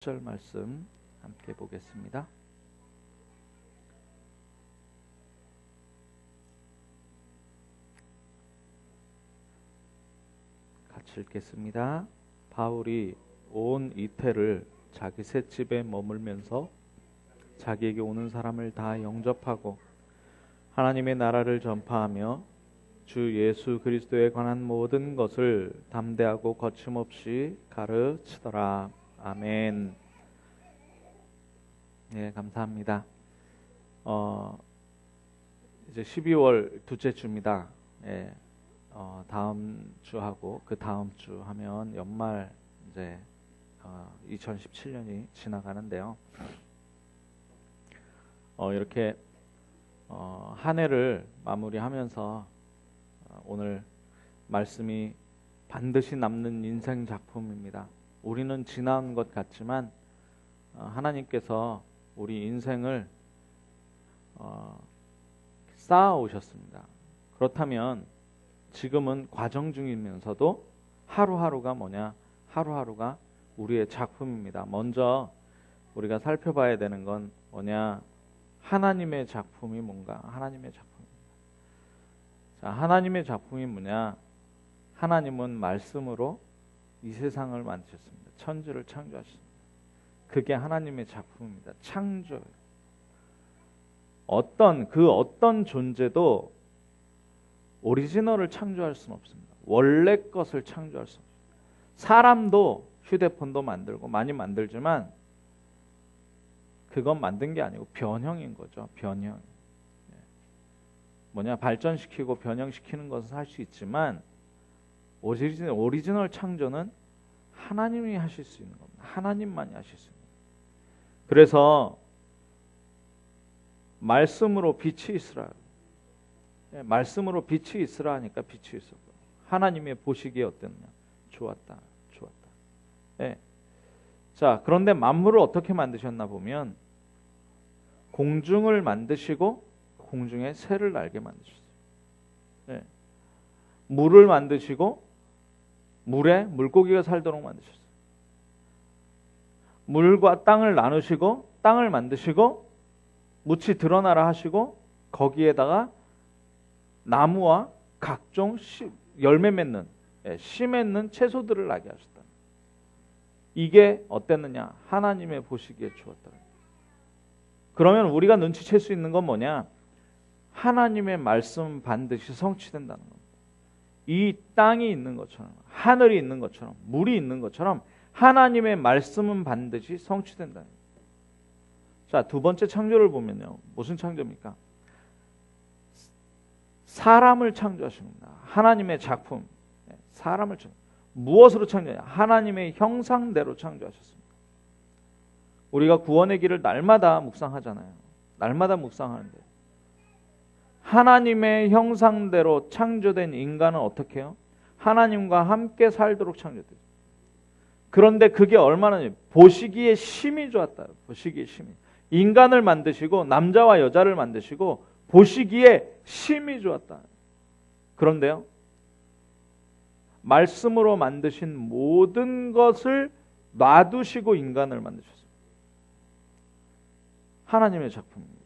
절 말씀 함께 보겠습니다. 같이 읽겠습니다. 바울이 온 이태를 자기 셋집에 머물면서 자기에게 오는 사람을 다 영접하고 하나님의 나라를 전파하며 주 예수 그리스도에 관한 모든 것을 담대하고 거침없이 가르치더라. 아멘. 네, 감사합니다. 이제 12월 둘째 주입니다. 예, 다음 주하고 그 다음 주 하면 연말 이제 2017년이 지나가는데요. 이렇게 한 해를 마무리하면서 오늘 말씀이 반드시 남는 인생 작품입니다. 우리는 지나온 것 같지만 하나님께서 우리 인생을 쌓아 오셨습니다. 그렇다면 지금은 과정 중이면서도 하루하루가 뭐냐? 하루하루가 우리의 작품입니다. 먼저 우리가 살펴봐야 되는 건 뭐냐? 하나님의 작품이 뭔가? 하나님의 작품입니다. 자, 하나님의 작품이 뭐냐? 하나님은 말씀으로 이 세상을 만드셨습니다. 천지를 창조하셨습니다. 그게 하나님의 작품입니다. 창조. 어떤 존재도 오리지널을 창조할 수는 없습니다. 원래 것을 창조할 수 없습니다. 사람도 휴대폰도 만들고 많이 만들지만 그건 만든 게 아니고 변형인 거죠. 변형. 뭐냐? 발전시키고 변형시키는 것은 할 수 있지만 오리지널 창조는 하나님이 하실 수 있는 겁니다. 하나님만이 하실 수 있는 겁니다. 그래서 말씀으로 빛이 있으라. 말씀으로 빛이 있으라 하니까 빛이 있었고 하나님의 보시기에 어땠느냐? 좋았다. 좋았다. 네. 자, 그런데 만물을 어떻게 만드셨나 보면 공중을 만드시고 공중에 새를 날게 만드셨어요. 네. 물을 만드시고 물에 물고기가 살도록 만드셨어요. 물과 땅을 나누시고 땅을 만드시고 묻이 드러나라 하시고 거기에다가 나무와 각종 열매 맺는 씨 맺는 채소들을 나게 하셨다. 이게 어땠느냐? 하나님의 보시기에 좋았다. 그러면 우리가 눈치챌 수 있는 건 뭐냐? 하나님의 말씀은 반드시 성취된다는 겁니다. 이 땅이 있는 것처럼 하늘이 있는 것처럼 물이 있는 것처럼 하나님의 말씀은 반드시 성취된다. 자, 두 번째 창조를 보면요. 무슨 창조입니까? 사람을 창조하신 겁니다. 하나님의 작품. 사람을 무엇으로 창조하냐? 하나님의 형상대로 창조하셨습니다. 우리가 구원의 길을 날마다 묵상하잖아요. 날마다 묵상하는데 하나님의 형상대로 창조된 인간은 어떻게 해요? 하나님과 함께 살도록 창조돼요. 그런데 그게 얼마나 보시기에 심히 좋았다. 보시기에 심히. 인간을 만드시고 남자와 여자를 만드시고 보시기에 심히 좋았다. 그런데요. 말씀으로 만드신 모든 것을 놔두시고 인간을 만드셨어요. 하나님의 작품입니다.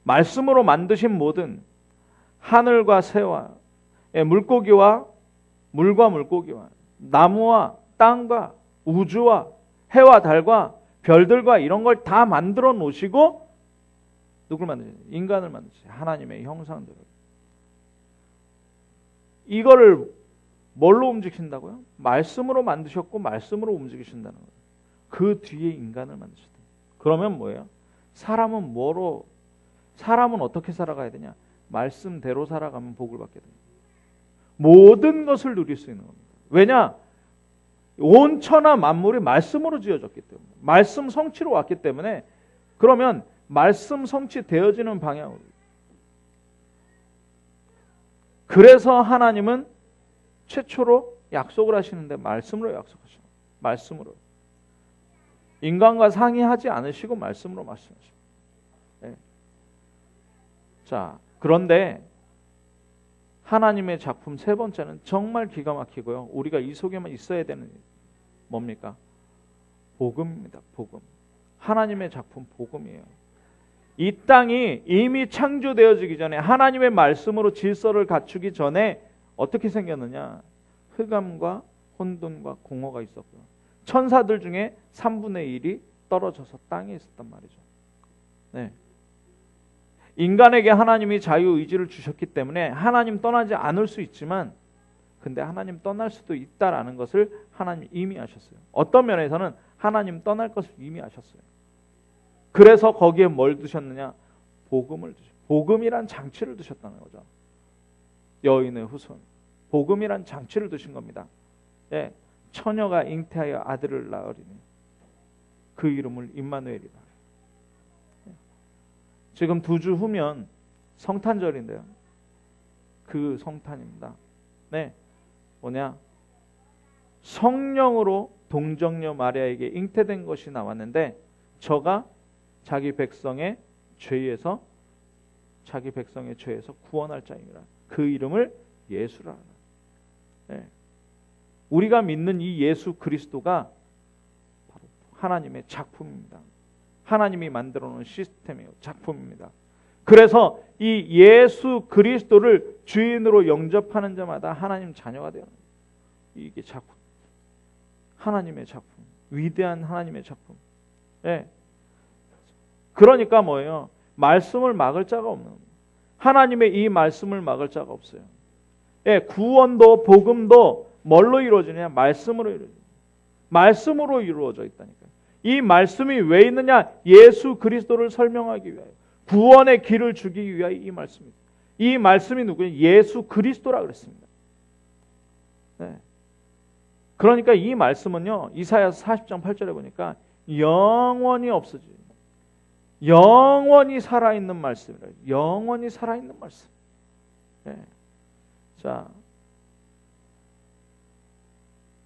말씀으로 만드신 모든 하늘과 새와 물고기와 물과 물고기와 나무와 땅과 우주와 해와 달과 별들과 이런 걸 다 만들어 놓으시고 누굴 만드셨어요? 인간을 만드셨어요. 하나님의 형상대로. 이거를 뭘로 움직이신다고요? 말씀으로 만드셨고 말씀으로 움직이신다는 거예요. 그 뒤에 인간을 만드셨다. 그러면 뭐예요? 사람은 어떻게 살아가야 되냐? 말씀대로 살아가면 복을 받게 됩니다. 모든 것을 누릴 수 있는 겁니다. 왜냐? 온 천하 만물이 말씀으로 지어졌기 때문에 말씀 성취로 왔기 때문에 그러면 말씀 성취되어지는 방향으로 그래서 하나님은 최초로 약속을 하시는데 말씀으로 약속하시고 말씀으로 인간과 상의하지 않으시고 말씀으로 말씀하시고 네. 자, 그런데 하나님의 작품 세 번째는 정말 기가 막히고요. 우리가 이 속에만 있어야 되는 뭡니까? 복음입니다. 복음. 하나님의 작품 복음이에요. 이 땅이 이미 창조되어지기 전에 하나님의 말씀으로 질서를 갖추기 전에 어떻게 생겼느냐? 흑암과 혼돈과 공허가 있었고요. 천사들 중에 3분의 1이 떨어져서 땅에 있었단 말이죠. 네. 인간에게 하나님이 자유의지를 주셨기 때문에 하나님 떠나지 않을 수 있지만 근데 하나님 떠날 수도 있다라는 것을 하나님 이미 아셨어요. 어떤 면에서는 하나님 떠날 것을 이미 아셨어요. 그래서 거기에 뭘 두셨느냐? 복음을 두셨어요. 복음이란 장치를 두셨다는 거죠. 여인의 후손. 복음이란 장치를 두신 겁니다. 예, 처녀가 잉태하여 아들을 낳으리니 그 이름을 임마누엘이라. 지금 2주 후면 성탄절인데요. 그 성탄입니다. 네, 뭐냐? 성령으로 동정녀 마리아에게 잉태된 것이 나왔는데 저가 자기 백성의 죄에서 구원할 자입니다. 그 이름을 예수라 하는. 네. 우리가 믿는 이 예수 그리스도가 바로 하나님의 작품입니다. 하나님이 만들어 놓은 시스템이에요. 작품입니다. 그래서 이 예수 그리스도를 주인으로 영접하는 자마다 하나님 자녀가 되는 거예요. 이게 작품. 하나님의 작품. 위대한 하나님의 작품. 네. 그러니까 뭐예요? 말씀을 막을 자가 없는 거예요. 하나님의 이 말씀을 막을 자가 없어요. 예, 구원도 복음도 뭘로 이루어지냐? 말씀으로 이루어져요. 말씀으로 이루어져 있다니까요. 이 말씀이 왜 있느냐? 예수 그리스도를 설명하기 위하여, 구원의 길을 주기 위하여 이 말씀입니다. 이 말씀이 누구예요? 예수 그리스도라 그랬습니다. 네. 그러니까 이 말씀은요, 이사야서 40장 8절에 보니까 영원히 없어져요. 영원히 살아있는 말씀이라. 영원히 살아있는 말씀. 네. 자,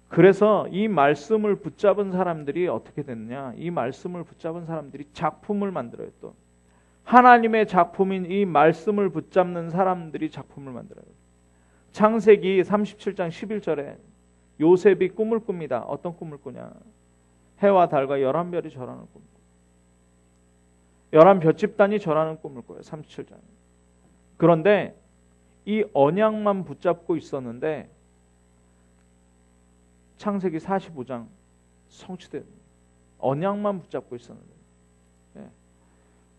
그래서 이 말씀을 붙잡은 사람들이 어떻게 됐느냐? 이 말씀을 붙잡은 사람들이 작품을 만들어요. 또 하나님의 작품인 이 말씀을 붙잡는 사람들이 작품을 만들어요. 창세기 37장 11절에 요셉이 꿈을 꿉니다. 어떤 꿈을 꾸냐? 해와 달과 11별이 절하는 꿈. 11볏집단이 절하는 꿈을 꿔요. 37장. 그런데 이 언약만 붙잡고 있었는데 창세기 45장 성취된 언약만 붙잡고 있었는데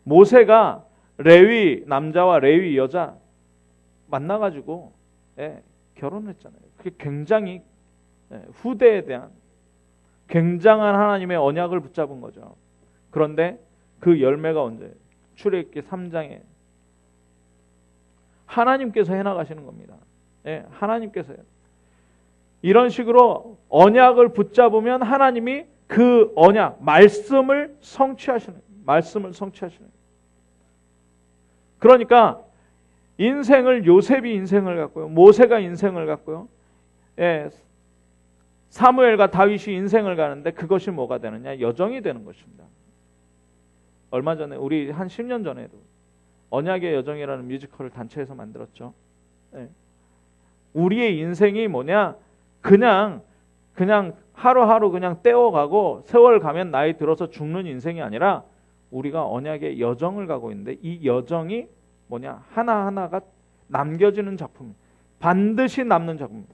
모세가 레위 남자와 레위 여자 만나가지고 결혼했잖아요. 그게 굉장히 후대에 대한 굉장한 하나님의 언약을 붙잡은 거죠. 그런데 그 열매가 언제? 출애굽기 3장에 하나님께서 해나가시는 겁니다. 하나님께서요. 이런 식으로 언약을 붙잡으면 하나님이 그 언약, 말씀을 성취하시는, 말씀을 성취하시는. 그러니까 인생을 요셉이 인생을 갖고요, 모세가 인생을 갖고요, 사무엘과 다윗이 인생을 가는데 그것이 뭐가 되느냐? 여정이 되는 것입니다. 얼마 전에 우리 한 10년 전에도 언약의 여정이라는 뮤지컬을 단체에서 만들었죠. 우리의 인생이 뭐냐? 그냥 하루하루 그냥 떼어가고 세월 가면 나이 들어서 죽는 인생이 아니라 우리가 언약의 여정을 가고 있는데 이 여정이 뭐냐? 하나하나가 남겨지는 작품, 반드시 남는 작품.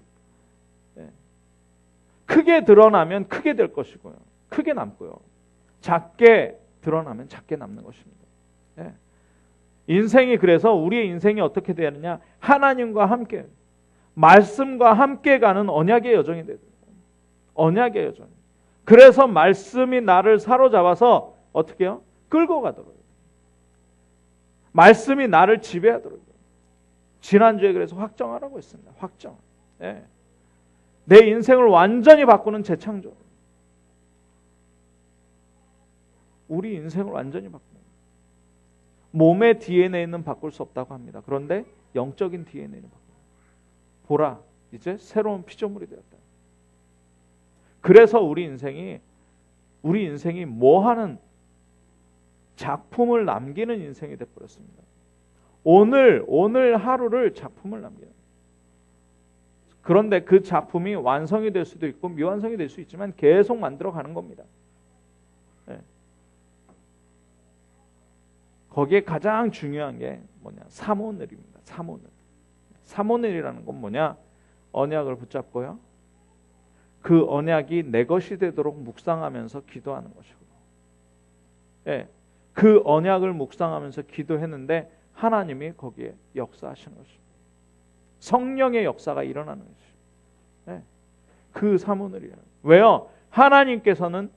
크게 드러나면 크게 될 것이고요, 크게 남고요, 작게 드러나면 작게 남는 것입니다. 인생이 그래서 우리의 인생이 어떻게 되느냐? 하나님과 함께, 말씀과 함께 가는 언약의 여정이 돼요. 언약의 여정. 그래서 말씀이 나를 사로잡아서 어떻게 해요? 끌고 가도록. 말씀이 나를 지배하도록. 지난주에 그래서 확정하라고 했습니다. 확정. 내 인생을 완전히 바꾸는 재창조. 우리 인생을 완전히 바꾸는. 몸의 DNA는 바꿀 수 없다고 합니다. 그런데 영적인 DNA는 바꿔요. 보라, 이제 새로운 피조물이 되었다. 그래서 우리 인생이 뭐하는 작품을 남기는 인생이 되어버렸습니다. 오늘 하루를 작품을 남기는. 그런데 그 작품이 완성이 될 수도 있고 미완성이 될 수 있지만 계속 만들어가는 겁니다. 거기에 가장 중요한 게 뭐냐? 사모늘입니다. 사모늘. 사모늘이라는 건 뭐냐? 언약을 붙잡고요. 그 언약이 내 것이 되도록 묵상하면서 기도하는 것이고, 예, 그 언약을 묵상하면서 기도했는데 하나님이 거기에 역사하시는 것입니다. 성령의 역사가 일어나는 것이죠. 예, 그 사모늘이에요. 왜요? 하나님께서는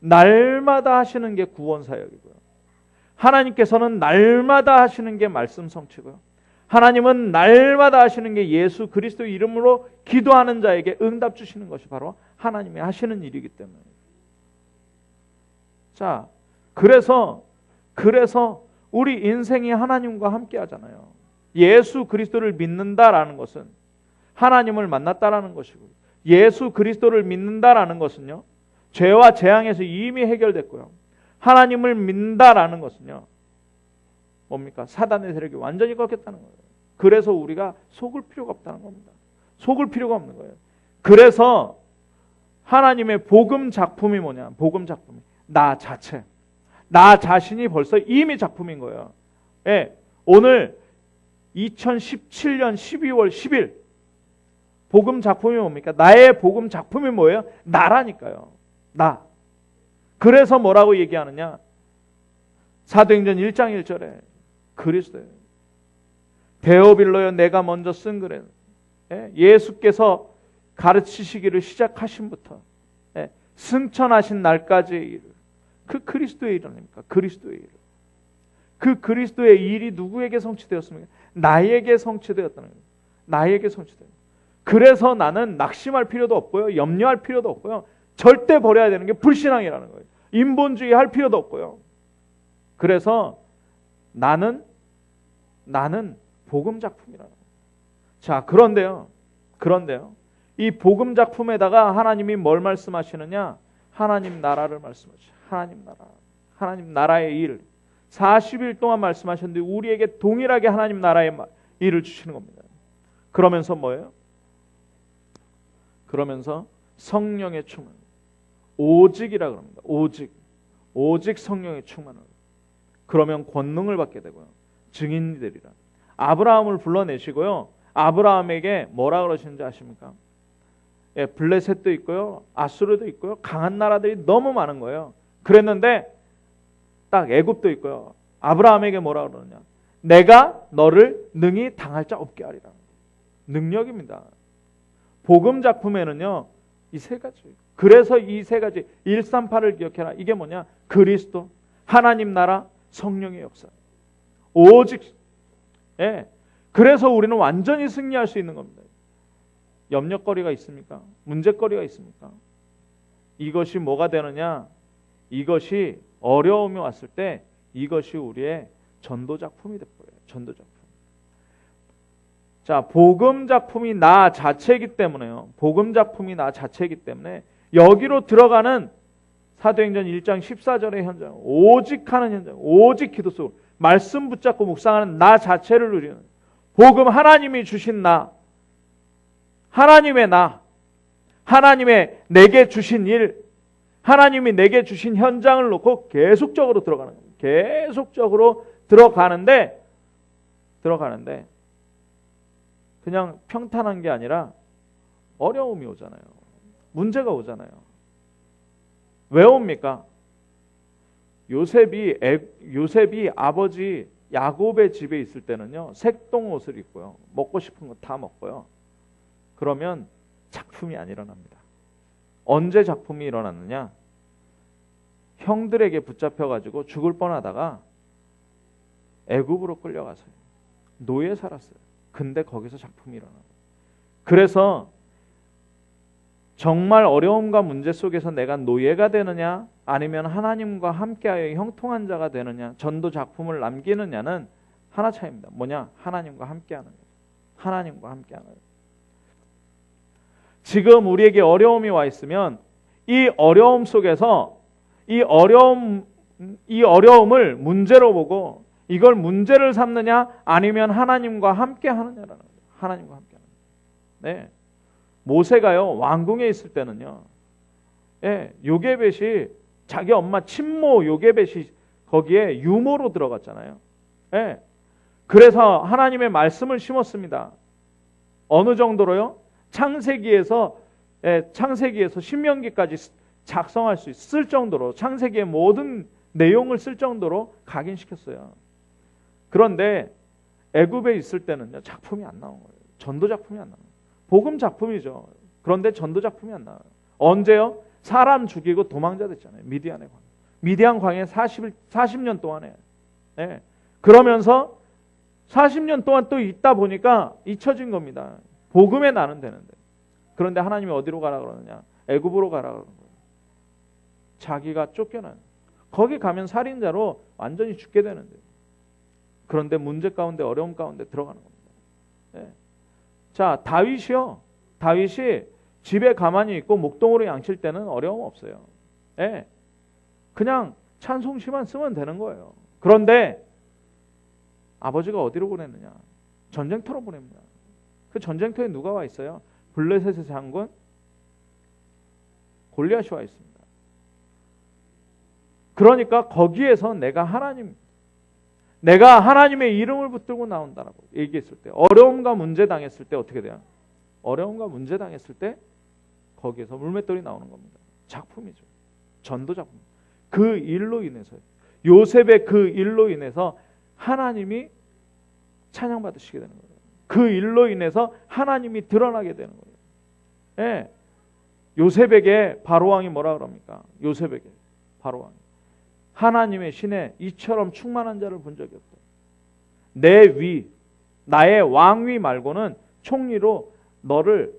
날마다 하시는 게 구원 사역이고요. 하나님께서는 날마다 하시는 게 말씀 성취고요. 하나님은 날마다 하시는 게 예수 그리스도 이름으로 기도하는 자에게 응답 주시는 것이 바로 하나님이 하시는 일이기 때문에. 자, 그래서 우리 인생이 하나님과 함께 하잖아요. 예수 그리스도를 믿는다라는 것은 하나님을 만났다라는 것이고, 예수 그리스도를 믿는다라는 것은요, 죄와 재앙에서 이미 해결됐고요. 하나님을 믿는다라는 것은요, 뭡니까? 사단의 세력이 완전히 꺾였다는 거예요. 그래서 우리가 속을 필요가 없다는 겁니다. 속을 필요가 없는 거예요. 그래서 하나님의 복음 작품이 뭐냐? 복음 작품이 나 자체, 나 자신이 벌써 이미 작품인 거예요. 예, 오늘 2017년 12월 10일 복음 작품이 뭡니까? 나의 복음 작품이 뭐예요? 나라니까요. 나. 그래서 뭐라고 얘기하느냐? 사도행전 1장 1절에 그리스도예요. 데오빌로여 내가 먼저 쓴 글에, 예수께서 가르치시기를 시작하신부터 승천하신 날까지의 일, 그 그리스도의 일 아닙니까? 그리스도의 일. 그 그리스도의 일이 누구에게 성취되었습니까? 나에게 성취되었다는 거예요. 나에게 성취돼요. 그래서 나는 낙심할 필요도 없고요, 염려할 필요도 없고요, 절대 버려야 되는 게 불신앙이라는 거예요. 인본주의 할 필요도 없고요. 그래서 나는 복음 작품이라는 거예요. 자, 그런데요, 이 복음 작품에다가 하나님이 뭘 말씀하시느냐? 하나님 나라를 말씀하시죠. 하나님 나라의 일. 40일 동안 말씀하셨는데 우리에게 동일하게 하나님 나라의 일을 주시는 겁니다. 그러면서 뭐예요? 그러면서 성령의 충만. 오직이라 그럽니다. 오직 성령의 충만을. 그러면 권능을 받게 되고요. 증인이 되리라. 아브라함을 불러내시고요. 아브라함에게 뭐라 그러시는지 아십니까? 예, 블레셋도 있고요. 아수르도 있고요. 강한 나라들이 너무 많은 거예요. 그랬는데 딱 애굽도 있고요. 아브라함에게 뭐라 그러느냐? 내가 너를 능히 당할 자 없게 하리라. 능력입니다. 복음 작품에는요, 이 세 가지. 그래서 이 세 가지 138을 기억해라. 이게 뭐냐? 그리스도, 하나님 나라, 성령의 역사. 오직, 예. 그래서 우리는 완전히 승리할 수 있는 겁니다. 염려거리가 있습니까? 문제거리가 있습니까? 이것이 뭐가 되느냐? 이것이 어려움이 왔을 때 이것이 우리의 전도 작품이 되버려요. 전도 작품. 자, 복음 작품이 나 자체이기 때문에요. 복음 작품이 나 자체이기 때문에 여기로 들어가는 사도행전 1장 14절의 현장, 오직 하는 현장, 오직 기도 속으로 말씀 붙잡고 묵상하는 나 자체를 누리는 복음, 하나님이 주신 나, 하나님의 나, 하나님의 내게 주신 일, 하나님이 내게 주신 현장을 놓고 계속적으로 들어가는 거예요. 계속적으로 들어가는데 그냥 평탄한 게 아니라 어려움이 오잖아요. 문제가 오잖아요. 왜 옵니까? 요셉이 아버지 야곱의 집에 있을 때는요, 색동 옷을 입고요, 먹고 싶은 거 다 먹고요. 그러면 작품이 안 일어납니다. 언제 작품이 일어났느냐? 형들에게 붙잡혀가지고 죽을 뻔하다가 애굽으로 끌려가서요, 노예 살았어요. 근데 거기서 작품이 일어나요. 그래서 정말 어려움과 문제 속에서 내가 노예가 되느냐, 아니면 하나님과 함께하여 형통한 자가 되느냐, 전도 작품을 남기느냐는 하나 차이입니다. 뭐냐? 하나님과 함께하는 거예요. 하나님과 함께하는 거예요. 지금 우리에게 어려움이 와 있으면 이 어려움 속에서 이 어려움을 문제로 보고 이걸 문제를 삼느냐, 아니면 하나님과 함께하느냐라는 거예요. 하나님과 함께하는 거예요. 네. 모세가요, 왕궁에 있을 때는요, 예, 요게벳이 자기 엄마 친모 요게벳이 거기에 유모로 들어갔잖아요. 예. 그래서 하나님의 말씀을 심었습니다. 어느 정도로요? 창세기에서 신명기까지 작성할 수 있을 정도로, 창세기의 모든 내용을 쓸 정도로 각인시켰어요. 그런데 애굽에 있을 때는요, 작품이 안 나온 거예요. 전도 작품이 안 나와요. 복음 작품이죠. 그런데 전도 작품이 안 나와요. 언제요? 사람 죽이고 도망자 됐잖아요. 미디안의 광야. 미디안 광야에 40년 동안에. 네. 그러면서 40년 동안 또 있다 보니까 잊혀진 겁니다. 복음에 나는 되는데. 그런데 하나님이 어디로 가라 그러느냐? 애굽으로 가라 그러는 거예요. 자기가 쫓겨나요. 거기 가면 살인자로 완전히 죽게 되는데. 그런데 문제 가운데, 어려움 가운데 들어가는 겁니다. 네. 자, 다윗이 집에 가만히 있고 목동으로 양칠 때는 어려움 없어요. 네. 그냥 찬송시만 쓰면 되는 거예요. 그런데 아버지가 어디로 보냈느냐? 전쟁터로 보냅니다. 그 전쟁터에 누가 와 있어요? 블레셋의 장군 골리앗이 와 있습니다. 그러니까 거기에서 내가 하나님의 이름을 붙들고 나온다라고 얘기했을 때, 어려움과 문제 당했을 때 어떻게 돼요? 어려움과 문제 당했을 때 거기에서 물맷돌이 나오는 겁니다. 작품이죠. 전도 작품. 그 일로 인해서, 요셉의 그 일로 인해서 하나님이 찬양받으시게 되는 거예요. 그 일로 인해서 하나님이 드러나게 되는 거예요. 예. 요셉에게 바로왕이 뭐라 그럽니까? 요셉에게 바로왕이, 하나님의 신에 이처럼 충만한 자를 본 적이 없다. 내 위, 나의 왕위 말고는 총리로 너를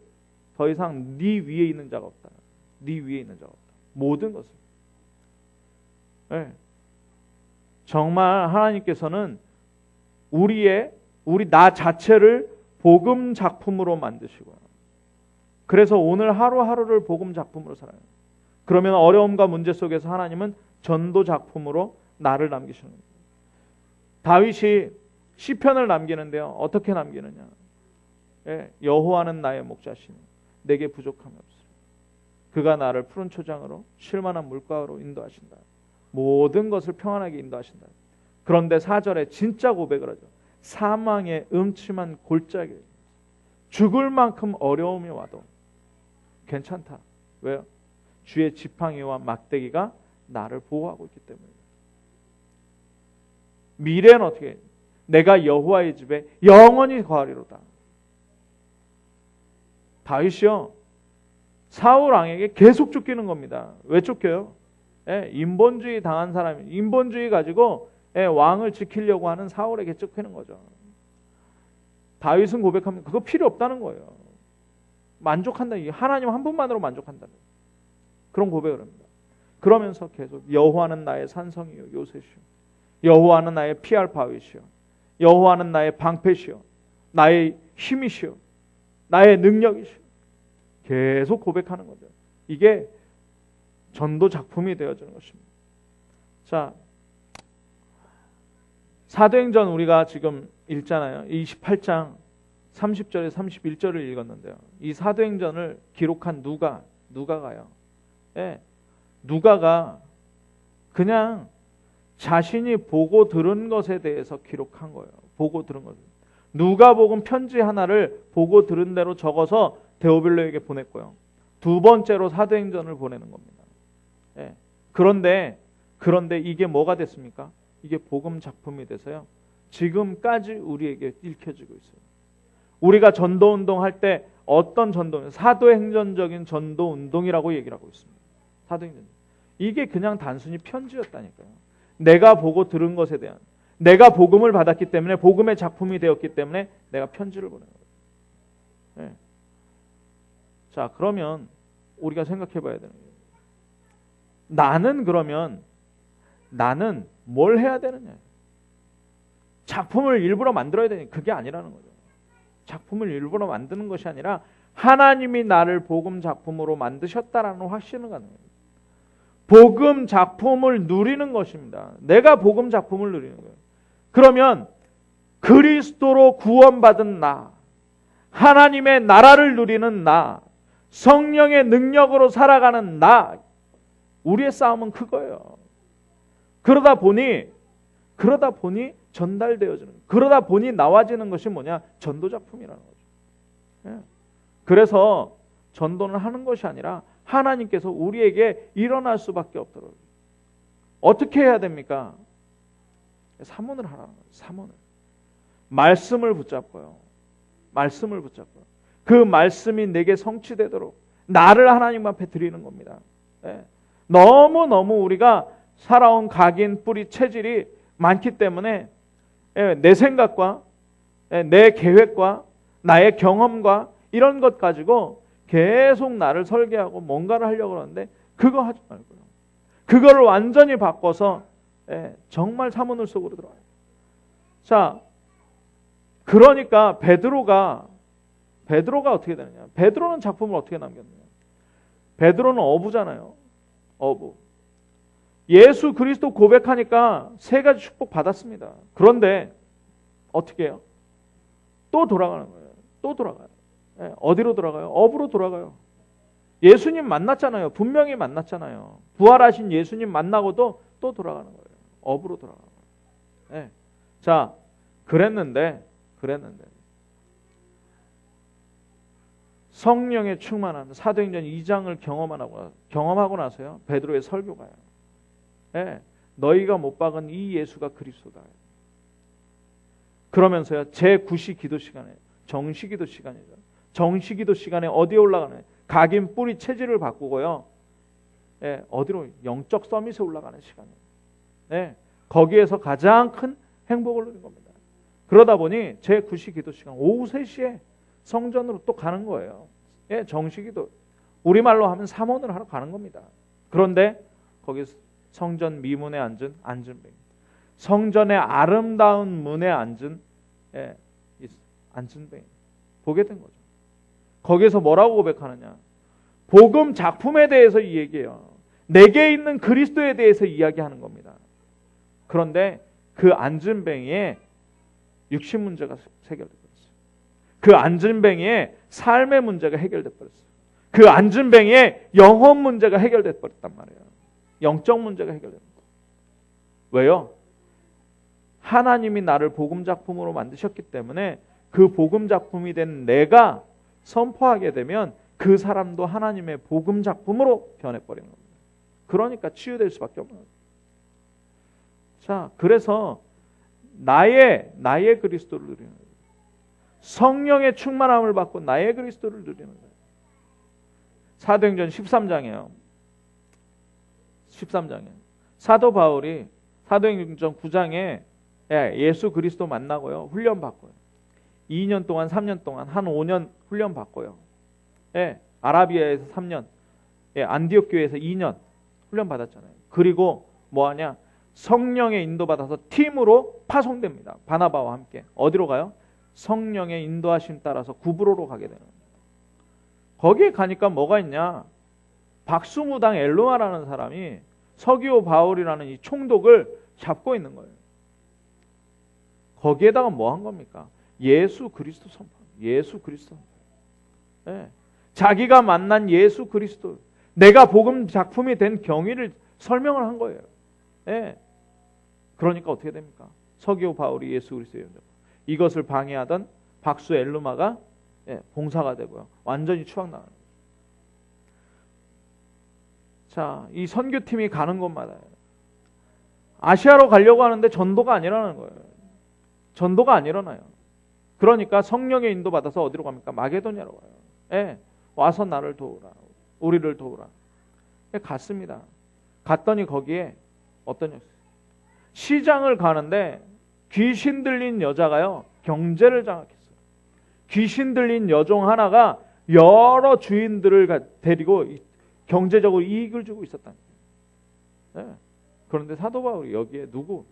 더 이상 네 위에 있는 자가 없다. 네 위에 있는 자가 없다. 모든 것을. 네. 정말 하나님께서는 우리 나 자체를 복음 작품으로 만드시고요. 그래서 오늘 하루하루를 복음 작품으로 살아요. 그러면 어려움과 문제 속에서 하나님은 전도 작품으로 나를 남기시는 겁니다. 다윗이 시편을 남기는데요. 어떻게 남기느냐? 예, 여호와는 나의 목자시니 내게 부족함이 없으리라. 그가 나를 푸른 초장으로 쉴만한 물가로 인도하신다. 모든 것을 평안하게 인도하신다. 그런데 4절에 진짜 고백을 하죠. 사망의 음침한 골짜기, 죽을 만큼 어려움이 와도 괜찮다. 왜요? 주의 지팡이와 막대기가 나를 보호하고 있기 때문이에요. 미래는 어떻게 해요? 내가 여호와의 집에 영원히 거하리로다. 다윗이요, 사울 왕에게 계속 쫓기는 겁니다. 왜 쫓겨요? 예, 인본주의 당한 사람이, 인본주의 가지고 왕을 지키려고 하는 사울에게 쫓기는 거죠. 다윗은 고백합니다. 그거 필요 없다는 거예요. 만족한다. 하나님 한 분만으로 만족한다. 그런 고백을 합니다. 그러면서 계속 여호와는 나의 산성이요 요새시요, 여호와는 나의 피할 바위시요, 여호와는 나의 방패시요, 나의 힘이시요, 나의 능력이시요. 계속 고백하는 거죠. 이게 전도 작품이 되어지는 것입니다. 자, 사도행전 우리가 지금 읽잖아요. 28장 30절에 31절을 읽었는데요. 이 사도행전을 기록한 누가가요. 예, 누가가 그냥 자신이 보고 들은 것에 대해서 기록한 거예요. 보고 들은 것. 누가복음 편지 하나를 보고 들은 대로 적어서 데오빌로에게 보냈고요. 두 번째로 사도행전을 보내는 겁니다. 예. 그런데 이게 뭐가 됐습니까? 이게 복음 작품이 돼서요. 지금까지 우리에게 읽혀지고 있어요. 우리가 전도운동 할 때 어떤 전도운동? 사도행전적인 전도운동이라고 얘기를 하고 있습니다. 사도행전. 이게 그냥 단순히 편지였다니까요. 내가 보고 들은 것에 대한, 내가 복음을 받았기 때문에, 복음의 작품이 되었기 때문에 내가 편지를 보내는 거예요. 네. 자, 그러면 우리가 생각해 봐야 되는 거예요. 나는 뭘 해야 되느냐? 작품을 일부러 만들어야 되니 그게 아니라는 거죠. 작품을 일부러 만드는 것이 아니라 하나님이 나를 복음 작품으로 만드셨다라는 확신을 갖는 거예요. 복음 작품을 누리는 것입니다. 내가 복음 작품을 누리는 거예요. 그러면 그리스도로 구원받은 나, 하나님의 나라를 누리는 나, 성령의 능력으로 살아가는 나, 우리의 싸움은 그거예요. 그러다 보니 전달되어지는, 그러다 보니 나와지는 것이 뭐냐? 전도 작품이라는 거죠. 예. 그래서 전도는 하는 것이 아니라 하나님께서 우리에게 일어날 수밖에 없도록 어떻게 해야 됩니까? 사모를 하라는 거예요. 사모를. 말씀을 붙잡고요. 말씀을 붙잡고요. 그 말씀이 내게 성취되도록 나를 하나님 앞에 드리는 겁니다. 예. 너무너무 우리가 살아온 각인, 뿌리, 체질이 많기 때문에 내 생각과 내 계획과 나의 경험과 이런 것 가지고 계속 나를 설계하고 뭔가를 하려고 그러는데 그거 하지 말고요. 그거를 완전히 바꿔서 정말 사모늘 속으로 들어가요. 자, 그러니까 베드로가 어떻게 되느냐? 베드로는 작품을 어떻게 남겼느냐? 베드로는 어부잖아요. 어부. 예수 그리스도 고백하니까 세 가지 축복 받았습니다. 그런데 어떻게 해요? 또 돌아가는 거예요. 또 돌아가요. 어디로 돌아가요? 어부로 돌아가요. 예수님 만났잖아요. 분명히 만났잖아요. 부활하신 예수님 만나고도 또 돌아가는 거예요. 업으로 돌아가는 거예요. 자, 그랬는데 성령의 충만한 사도행전 2장을 경험하고 나서요. 베드로의 설교가요. 너희가 못 박은 이 예수가 그리스도다. 그러면서요. 제9시 기도 시간에 정시기도 시간이죠. 정시기도 시간에 어디에 올라가나요? 각인 뿌리 체질을 바꾸고요. 어디로? 영적 서밋에 올라가는 시간이에요. 거기에서 가장 큰 행복을 누린 겁니다. 그러다 보니 제9시 기도 시간 오후 3시에 성전으로 또 가는 거예요. 정시기도. 우리말로 하면 사모를 하러 가는 겁니다. 그런데 거기 성전 미문에 앉은 뱅. 성전의 아름다운 문에 앉은 뱅. 보게 된 거죠. 거기서 뭐라고 고백하느냐? 복음 작품에 대해서 얘기해요. 내게 있는 그리스도에 대해서 이야기하는 겁니다. 그런데 그 앉은 뱅이에 육신 문제가 해결돼 버렸어요. 그 앉은 뱅이에 삶의 문제가 해결돼 버렸어요. 그 앉은 뱅이에 영혼 문제가 해결돼 버렸단 말이에요. 영적 문제가 해결됩니다. 왜요? 하나님이 나를 복음 작품으로 만드셨기 때문에 그 복음 작품이 된 내가 선포하게 되면 그 사람도 하나님의 복음 작품으로 변해버리는 겁니다. 그러니까 치유될 수밖에 없는 거예요. 자, 그래서 나의 그리스도를 누리는 거예요. 성령의 충만함을 받고 나의 그리스도를 누리는 거예요. 사도행전 13장이에요. 13장에 사도 바울이 사도행전 9장에 예수 그리스도 만나고요. 훈련 받고요. 2년 동안 3년 동안 한 5년 훈련 받고요. 아라비아에서 3년, 안디옥 교회에서 2년 훈련 받았잖아요. 그리고 뭐하냐? 성령의 인도받아서 팀으로 파송됩니다. 바나바와 함께. 어디로 가요? 성령의 인도하심 따라서 구브로로 가게 되는 겁니다. 거기에 가니까 뭐가 있냐? 박수무당 엘로아라는 사람이 서기오 바울이라는 이 총독을 잡고 있는 거예요. 거기에다가 뭐 한 겁니까? 예수 그리스도 선포. 예수 그리스도 선포. 자기가 만난 예수 그리스도, 내가 복음 작품이 된 경위를 설명을 한 거예요. 그러니까 어떻게 됩니까? 서기오 바울이 예수 그리스도의 연장. 이것을 방해하던 박수 엘루마가 봉사가 되고요. 완전히 추락 나가는 거예요. 자, 이 선교팀이 가는 곳마다 아시아로 가려고 하는데 전도가 안 일어나는 거예요. 전도가 안 일어나요. 그러니까 성령의 인도 받아서 어디로 갑니까? 마게도냐로 가요. 와서 나를 도우라. 우리를 도우라. 갔습니다. 갔더니 거기에 어떤 녀석, 시장을 가는데 귀신 들린 여자가요. 경제를 장악했어요. 귀신 들린 여종 하나가 여러 주인들을 데리고 경제적으로 이익을 주고 있었다는 거예요. 그런데 사도 바울이 여기에 누구?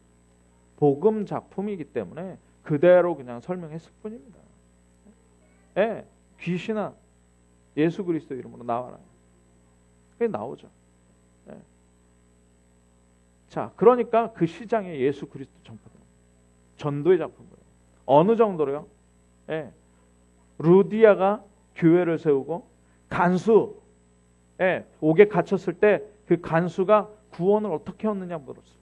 복음 작품이기 때문에 그대로 그냥 설명했을 뿐입니다. 귀신아 예수 그리스도 이름으로 나와라. 그게 나오죠. 자, 그러니까 그 시장에 예수 그리스도 전파됩니다. 전도의 작품이에요. 어느 정도로요? 루디아가 교회를 세우고 간수, 옥에 갇혔을 때 그 간수가 구원을 어떻게 얻느냐 물었을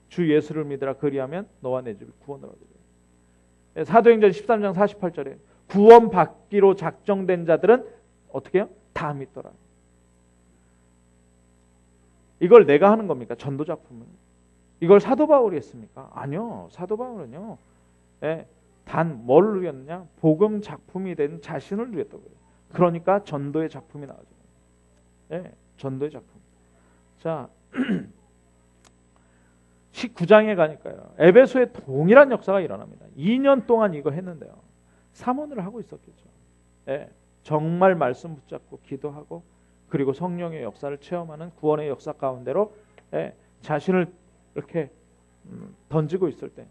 주 예수를 믿으라 그리하면 너와 내 집이 구원을 얻으리라. 사도행전 13장 48절에 구원 받기로 작정된 자들은 어떻게 해요? 다 믿더라. 이걸 내가 하는 겁니까? 전도 작품은. 이걸 사도 바울이 했습니까? 아니요. 사도 바울은요. 단 뭘 누렸느냐? 복음 작품이 된 자신을 누렸다고 해요. 그러니까 전도의 작품이 나오죠. 전도의 작품. 자, 19장에 가니까요. 에베소에 동일한 역사가 일어납니다. 2년 동안 이거 했는데요. 사모를 하고 있었겠죠. 정말 말씀 붙잡고 기도하고 그리고 성령의 역사를 체험하는 구원의 역사 가운데로 자신을 이렇게 던지고 있을 때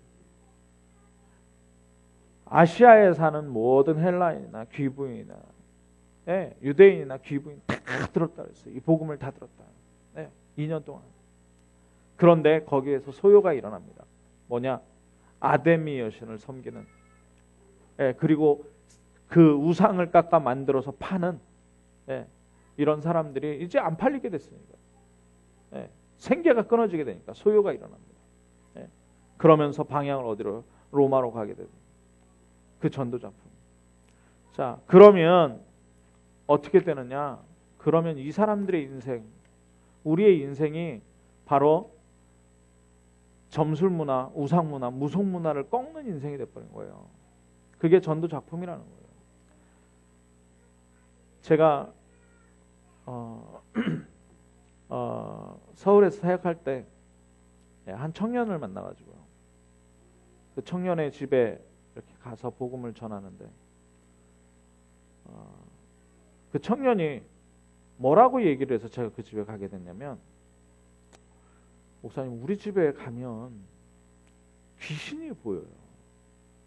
아시아에 사는 모든 헬라인이나 귀부인이나 유대인이나 귀부인 다 들었다 그랬어요. 이 복음을 다 들었다. 2년 동안. 그런데 거기에서 소요가 일어납니다. 뭐냐? 아데미 여신을 섬기는 그리고 그 우상을 깎아 만들어서 파는 이런 사람들이 이제 안 팔리게 됐으니까 생계가 끊어지게 되니까 소요가 일어납니다. 그러면서 방향을 어디로? 로마로 가게 되고 그 전도 작품. 자, 그러면 어떻게 되느냐? 그러면 이 사람들의 인생, 우리의 인생이 바로 점술 문화, 우상 문화, 무속 문화를 꺾는 인생이 돼버린 거예요. 그게 전도 작품이라는 거예요. 제가 서울에서 사역할 때 한 청년을 만나가지고요. 그 청년의 집에 이렇게 가서 복음을 전하는데 그 청년이 뭐라고 얘기를 해서 제가 그 집에 가게 됐냐면, 목사님, 우리 집에 가면 귀신이 보여요.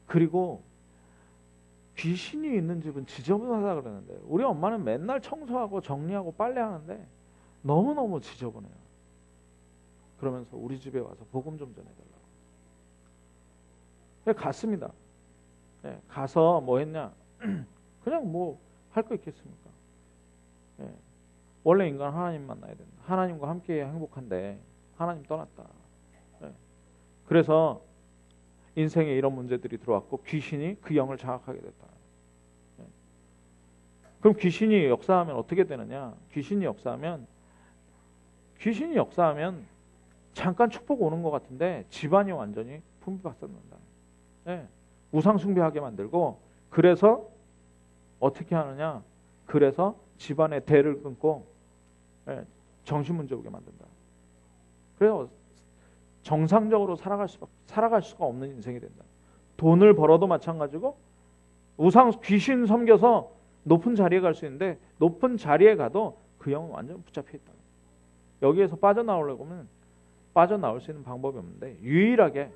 그리고 귀신이 있는 집은 지저분하다 그러는데 우리 엄마는 맨날 청소하고 정리하고 빨래하는데 너무너무 지저분해요. 그러면서 우리 집에 와서 복음 좀 전해달라고. 갔습니다. 가서 뭐 했냐? 그냥 뭐 할 거 있겠습니까? 원래 인간 하나님 만나야 된다. 하나님과 함께 행복한데 하나님 떠났다. 그래서 인생에 이런 문제들이 들어왔고 귀신이 그 영을 장악하게 됐다. 그럼 귀신이 역사하면 어떻게 되느냐? 귀신이 역사하면 잠깐 축복 오는 것 같은데 집안이 완전히 풍비박산난다. 우상 숭배하게 만들고, 그래서 어떻게 하느냐? 그래서 집안의 대를 끊고 정신 문제 오게 만든다. 그래서 정상적으로 살아갈 수가 없는 인생이 된다. 돈을 벌어도 마찬가지고 우상 귀신 섬겨서 높은 자리에 갈 수 있는데 높은 자리에 가도 그 영은 완전 붙잡혀 있다. 여기에서 빠져나오려고 하면 빠져나올 수 있는 방법이 없는데 유일하게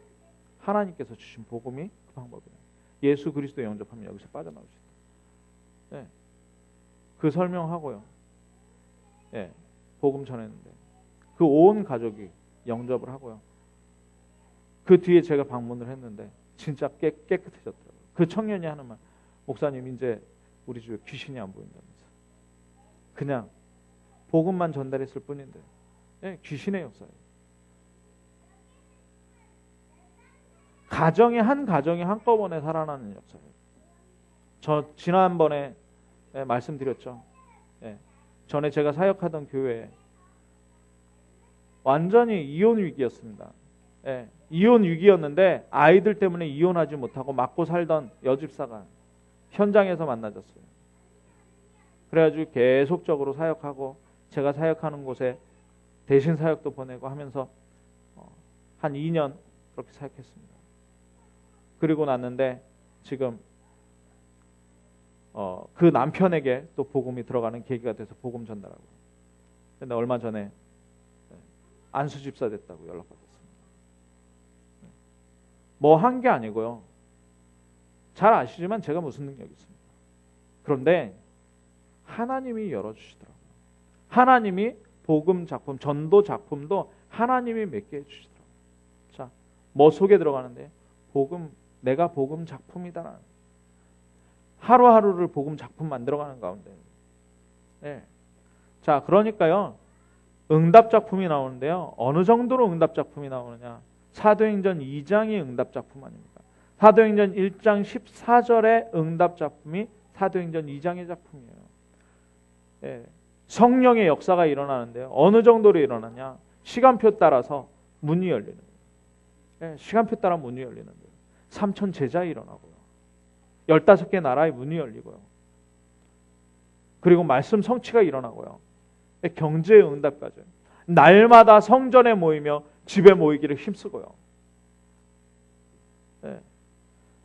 하나님께서 주신 복음이 그 방법이에요. 예수 그리스도 영접하면 여기서 빠져나올 수 있다. 그 설명하고요. 복음 전했는데 그 온 가족이 영접을 하고요. 그 뒤에 제가 방문을 했는데 진짜 깨끗해졌더라고요. 그 청년이 하는 말, 목사님 이제 우리 집에 귀신이 안 보인다면서. 그냥 복음만 전달했을 뿐인데 귀신의 역사예요. 가정이 한꺼번에 살아나는 역사예요. 저 지난번에 말씀드렸죠. 전에 제가 사역하던 교회에 완전히 이혼 위기였습니다. 이혼 위기였는데 아이들 때문에 이혼하지 못하고 맞고 살던 여집사가 현장에서 만나졌어요. 그래가지고 계속적으로 사역하고 제가 사역하는 곳에 대신 사역도 보내고 하면서 한 2년 그렇게 사역했습니다. 그리고 났는데 지금 그 남편에게 또 복음이 들어가는 계기가 돼서 복음 전달하고. 근데 얼마 전에 안수 집사 됐다고 연락받았습니다. 뭐 한 게 아니고요. 잘 아시지만 제가 무슨 능력이 있습니까? 그런데 하나님이 열어주시더라고요. 하나님이 복음 작품, 전도 작품도 하나님이 맺게 해주시더라고요. 자, 뭐 속에 들어가는데 내가 복음 작품이다. 하루하루를 복음 작품 만들어가는 가운데. 자, 그러니까요. 응답 작품이 나오는데요. 어느 정도로 응답 작품이 나오느냐? 사도행전 2장이 응답 작품 아닙니까? 사도행전 1장 14절의 응답 작품이 사도행전 2장의 작품이에요. 예, 성령의 역사가 일어나는데요. 어느 정도로 일어나냐? 시간표 따라서 문이 열리는 거예요. 예, 시간표 따라 문이 열리는 거예요. 3천 제자 일어나고요. 15개 나라의 문이 열리고요. 그리고 말씀 성취가 일어나고요. 예, 경제의 응답까지. 날마다 성전에 모이며 집에 모이기를 힘쓰고요. 예.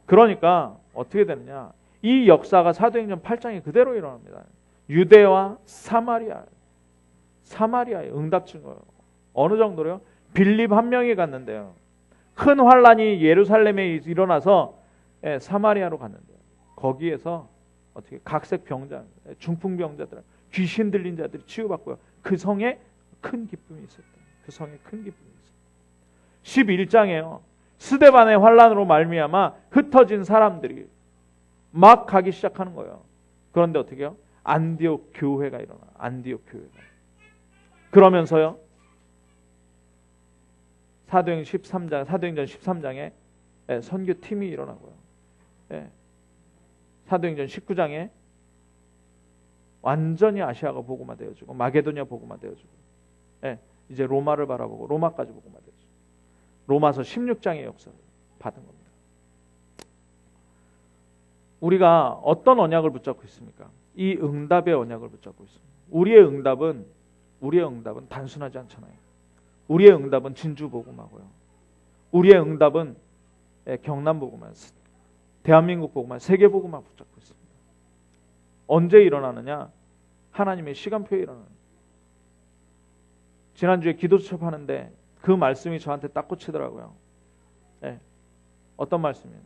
그러니까 어떻게 되느냐? 이 역사가 사도행전 8장에 그대로 일어납니다. 유대와 사마리아에 응답친 거예요. 어느 정도로요? 빌립 한 명이 갔는데요. 큰 환란이 예루살렘에 일어나서 사마리아로 갔는데요. 거기에서 어떻게 각색 병자, 중풍병자들, 귀신 들린 자들이 치유받고요. 그 성에 큰 기쁨이 있었다. 그 성에 큰 기쁨이 있었다. 11장에요. 스데반의 환란으로 말미암아 흩어진 사람들이 막 가기 시작하는 거예요. 그런데 어떻게 해요? 안디옥 교회가 일어나. 안디옥 교회가. 그러면서요. 사도행전 13장에 선교팀이 일어나고요. 사도행전 19장에 완전히 아시아가 복음화되어지고 마게도냐 복음화되어지고 이제 로마를 바라보고 로마까지 복음화되어지고 로마서 16장의 역사를 받은 겁니다. 우리가 어떤 언약을 붙잡고 있습니까? 이 응답의 언약을 붙잡고 있습니다. 우리의 응답은 단순하지 않잖아요. 우리의 응답은 진주 복음하고요. 우리의 응답은 경남 복음화, 대한민국 복음화, 세계 복음화 붙잡고 있습니다. 언제 일어나느냐? 하나님의 시간표에 일어나는. 지난주에 기도 수첩하는데 그 말씀이 저한테 딱 꽂히더라고요. 어떤 말씀이에요?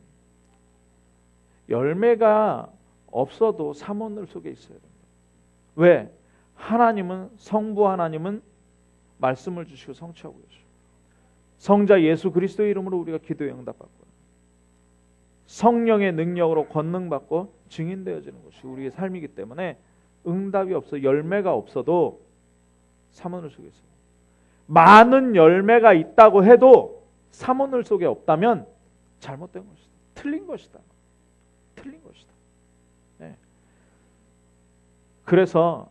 열매가 없어도 사모늘 속에 있어야 됩니다. 왜? 성부 하나님은 말씀을 주시고 성취하고 계시고 성자 예수 그리스도의 이름으로 우리가 기도에 응답받고 성령의 능력으로 권능받고 증인되어지는 것이 우리의 삶이기 때문에 응답이 없어 열매가 없어도 사모늘 속에 있어요. 많은 열매가 있다고 해도 사모늘 속에 없다면 잘못된 것이다. 틀린 것이다. 그래서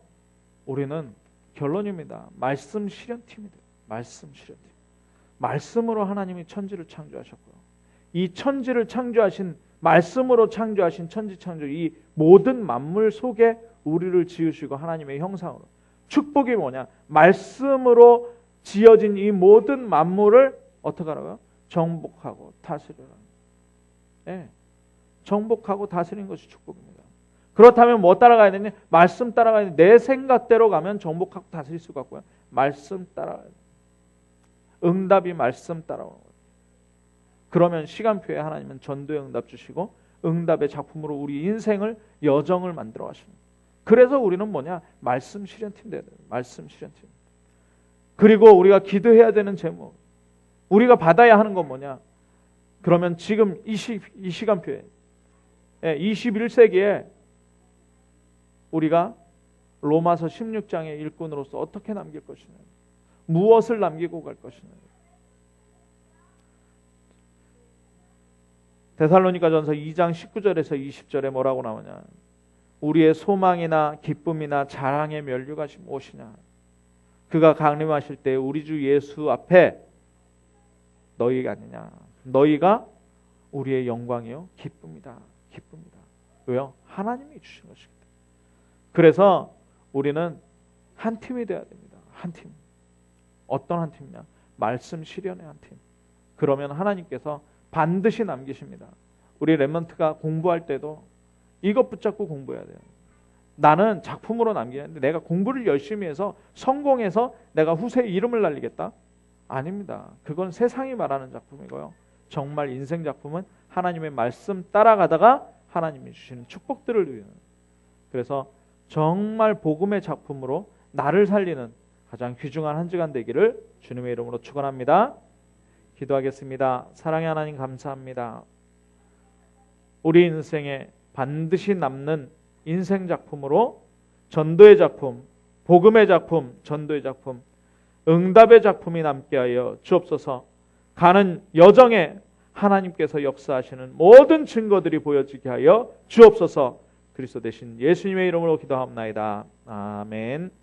우리는 결론입니다. 말씀 실현팀이다. 말씀 실현팀. 말씀으로 하나님이 천지를 창조하셨고요. 이 천지를 창조하신 말씀으로 창조하신 천지 창조 이 모든 만물 속에 우리를 지으시고 하나님의 형상으로 축복이 뭐냐? 말씀으로 지어진 이 모든 만물을 어떻게 하라고요? 정복하고 다스리라. 정복하고 다스리는 것이 축복입니다. 그렇다면 뭐 따라가야 되냐? 말씀 따라가야 되냐? 내 생각대로 가면 정복하고 다스릴 수가 없고요. 말씀 따라가야 돼요. 응답이 말씀 따라오는 거예요. 그러면 시간표에 하나님은 전도의 응답 주시고 응답의 작품으로 우리 인생을 여정을 만들어 가시는 거예요. 그래서 우리는 뭐냐? 말씀 실현팀 돼야 돼요. 말씀 실현팀. 그리고 우리가 기도해야 되는 제목, 우리가 받아야 하는 건 뭐냐? 그러면 지금 이 시간표에 21세기에 우리가 로마서 16장의 일꾼으로서 어떻게 남길 것이냐, 무엇을 남기고 갈 것이냐. 데살로니가전서 2장 19절에서 20절에 뭐라고 나오냐? 우리의 소망이나 기쁨이나 자랑의 면류가 무엇이냐? 그가 강림하실 때 우리 주 예수 앞에 너희가 아니냐? 너희가 우리의 영광이요 기쁨이다. 왜요? 하나님이 주신 것이기 때문에. 그래서 우리는 한 팀이 되어야 됩니다. 한 팀. 어떤 한 팀이냐? 말씀 실현의 한 팀. 그러면 하나님께서 반드시 남기십니다. 우리 렘넌트가 공부할 때도 이것 붙잡고 공부해야 돼요. 나는 작품으로 남기는데 내가 공부를 열심히 해서 성공해서 내가 후세에 이름을 날리겠다? 아닙니다. 그건 세상이 말하는 작품이고요. 정말 인생 작품은 하나님의 말씀 따라가다가 하나님이 주시는 축복들을 누리는. 그래서 정말 복음의 작품으로 나를 살리는 가장 귀중한 한 주간 되기를 주님의 이름으로 축원합니다. 기도하겠습니다. 사랑의 하나님 감사합니다. 우리 인생에 반드시 남는 인생 작품으로 전도의 작품, 복음의 작품, 전도의 작품, 응답의 작품이 남게 하여 주옵소서. 가는 여정에 하나님께서 역사하시는 모든 증거들이 보여지게 하여 주옵소서. 그리스도 대신 예수님의 이름으로 기도합나이다. 아멘.